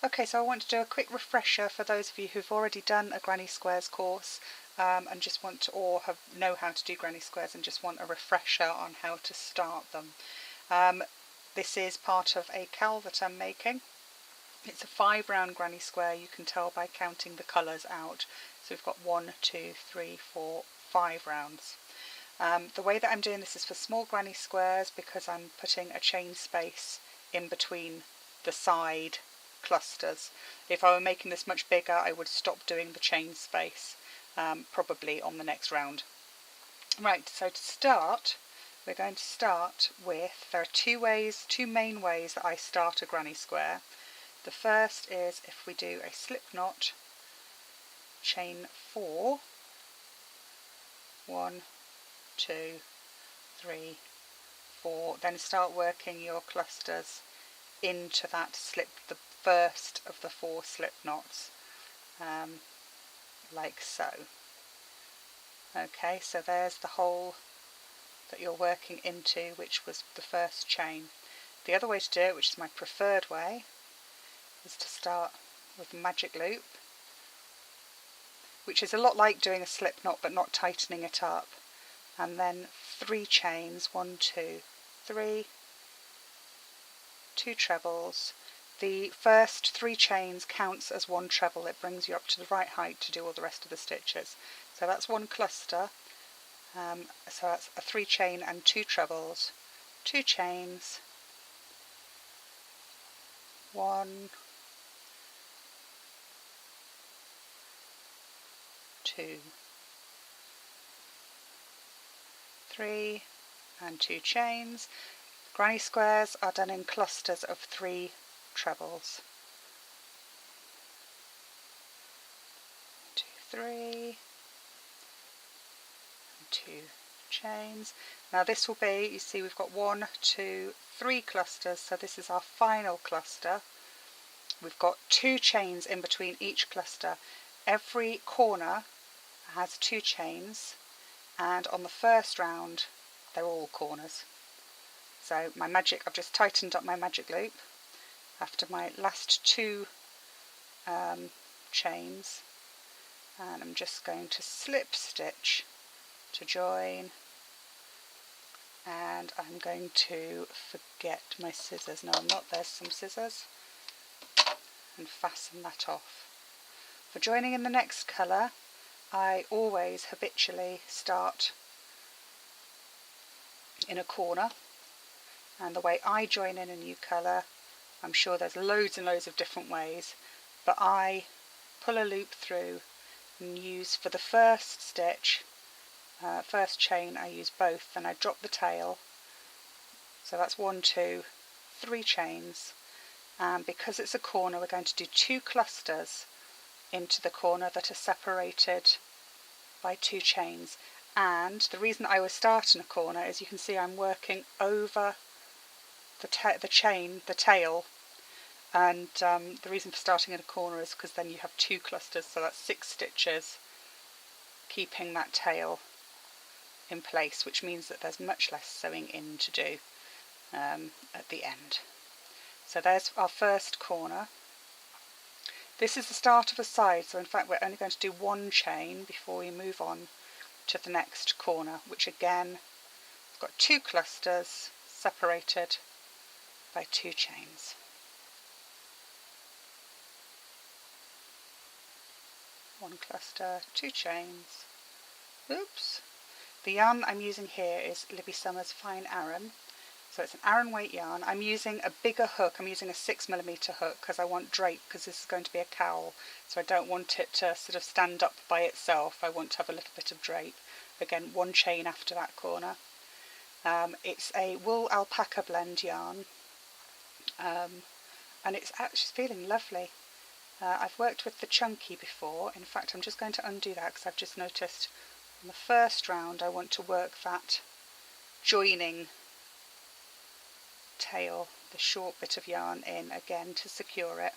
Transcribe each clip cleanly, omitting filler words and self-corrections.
Okay, so I want to do a quick refresher for those of you who've already done a Granny Squares course and just want to, or know how to do Granny Squares and just want a refresher on how to start them. This is part of a cowl that I'm making. It's a 5-round Granny Square, you can tell by counting the colours out. So we've got 1, 2, 3, 4, 5 rounds. The way that I'm doing this is for small Granny Squares because I'm putting a chain space in between the side clusters. If I were making this much bigger, I would stop doing the chain space, probably on the next round. Right, so to start, we're going to start with, there are two main ways that I start a Granny Square. The first is if we do a slip knot, chain 4, 1, 2, 3, 4, then start working your clusters into that slip, the first of the 4 slip knots, like so. Okay, so there's the hole that you're working into, which was the first chain. The other way to do it, which is my preferred way, is to start with a magic loop, which is a lot like doing a slip knot but not tightening it up, and then 3 chains, 1, 2, 3, 2 trebles. The first 3 chains counts as 1 treble. It brings you up to the right height to do all the rest of the stitches. So that's 1 cluster, so that's a 3 chain and 2 trebles, 2 chains, 1, 2, 3 and 2 chains. Granny Squares are done in clusters of 3 trebles. 2, 3, 2 chains. Now this will be, you see we've got 1, 2, 3 clusters, so this is our final cluster. We've got 2 chains in between each cluster. Every corner has 2 chains, and on the first round they're all corners. So my magic, I've just tightened up my magic loop after my last 2 chains, and I'm just going to slip stitch to join, and I'm going to forget my scissors. No, I'm not, there's some scissors, and fasten that off. For joining in the next colour, I always habitually start in a corner, and the way I join in a new colour, I'm sure there's loads and loads of different ways, but I pull a loop through and use for the first stitch, first chain, I use both, then I drop the tail, so that's 1, 2, 3 chains, and because it's a corner we're going to do 2 clusters into the corner that are separated by 2 chains. And the reason I always start in a corner is you can see I'm working over the tail, and the reason for starting in a corner is because then you have 2 clusters, so that's 6 stitches keeping that tail in place, which means that there's much less sewing in to do at the end. So there's our first corner. This is the start of a side, so in fact we're only going to do 1 chain before we move on to the next corner, which again has got 2 clusters separated by 2 chains. One cluster, 2 chains. Oops. The yarn I'm using here is Libby Summers Fine Aran. So it's an Aran weight yarn. I'm using a bigger hook. I'm using a 6mm hook because I want drape, because this is going to be a cowl. So I don't want it to sort of stand up by itself. I want to have a little bit of drape. Again, 1 chain after that corner. It's a wool alpaca blend yarn. And it's actually feeling lovely. I've worked with the chunky before. In fact, I'm just going to undo that because I've just noticed on the first round I want to work that joining tail, the short bit of yarn in again to secure it.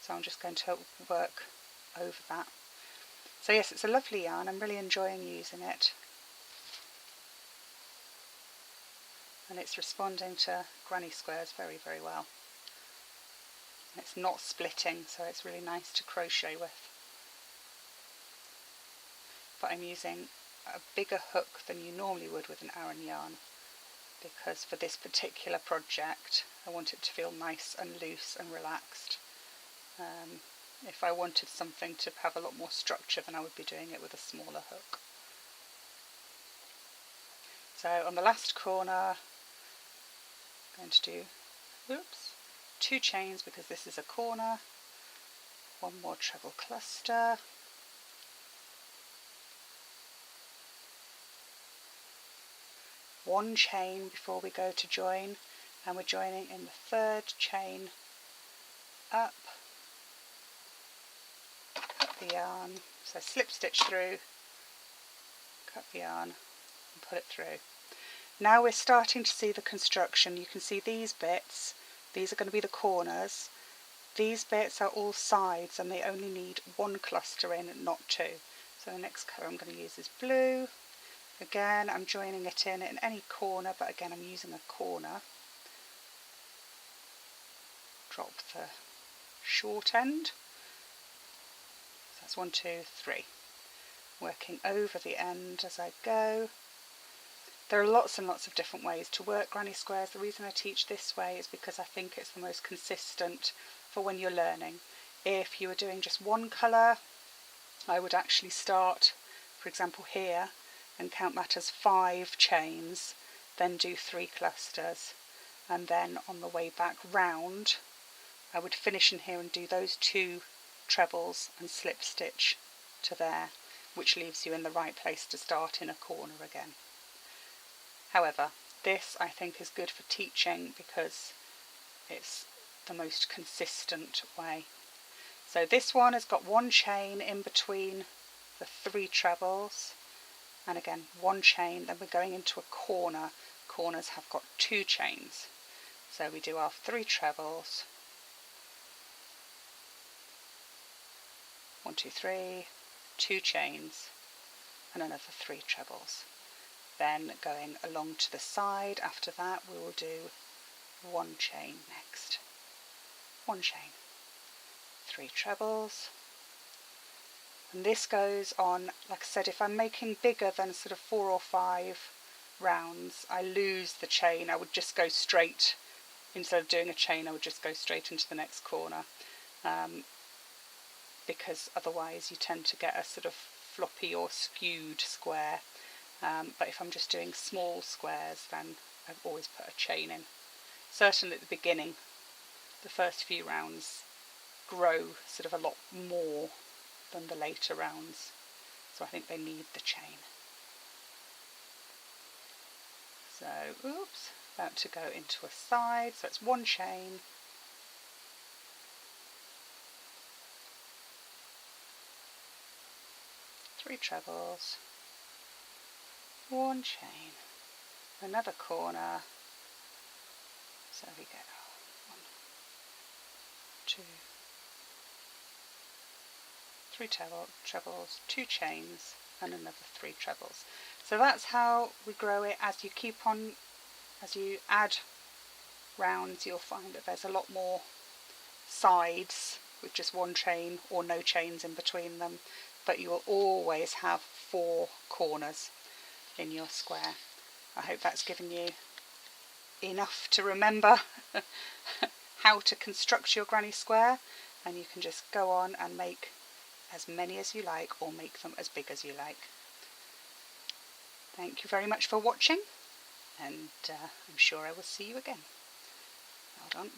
So I'm just going to work over that. So yes, it's a lovely yarn. I'm really enjoying using it. And it's responding to Granny Squares very, very well. It's not splitting, so it's really nice to crochet with. But I'm using a bigger hook than you normally would with an Aran yarn, because for this particular project I want it to feel nice and loose and relaxed. If I wanted something to have a lot more structure, then I would be doing it with a smaller hook. So on the last corner I'm going to do 2 chains because this is a corner, 1 more treble cluster, one chain before we go to join, and we're joining in the 3rd chain up, cut the yarn, so slip stitch through, cut the yarn and put it through. Now we're starting to see the construction. You can see these bits, these are going to be the corners. These bits are all sides and they only need 1 cluster in, not 2. So the next colour I'm going to use is blue. Again, I'm joining it in any corner, but again I'm using a corner. Drop the short end. So that's 1, 2, 3. Working over the end as I go. There are lots and lots of different ways to work granny squares. The reason I teach this way is because I think it's the most consistent for when you're learning. If you were doing just 1 colour, I would actually start, for example here, and count that as 5 chains, then do 3 clusters, and then on the way back round I would finish in here and do those 2 trebles and slip stitch to there, which leaves you in the right place to start in a corner again. However, this I think is good for teaching because it's the most consistent way. So this one has got 1 chain in between the 3 trebles, and again 1 chain, then we're going into a corner. Corners have got 2 chains. So we do our 3 trebles, 1, 2, 3, 2 chains, and another 3 trebles. Then going along to the side after that we will do 1 chain next. 1 chain, 3 trebles, and this goes on, like I said, if I'm making bigger than sort of 4 or 5 rounds I lose the chain. I would just go straight, instead of doing a chain I would just go straight into the next corner, because otherwise you tend to get a sort of floppy or skewed square. But if I'm just doing small squares then I've always put a chain in. Certainly at the beginning, the first few rounds grow sort of a lot more than the later rounds, so I think they need the chain. So, about to go into a side, so it's 1 chain, three trebles, 1 chain, another corner, so we get 1, 2, 3 trebles, 2 chains, and another 3 trebles. So that's how we grow it. As you keep on, as you add rounds, you'll find that there's a lot more sides with just 1 chain or no chains in between them, but you will always have 4 corners in your square. I hope that's given you enough to remember how to construct your granny square, and you can just go on and make as many as you like or make them as big as you like. Thank you very much for watching, and I'm sure I will see you again. Hold on.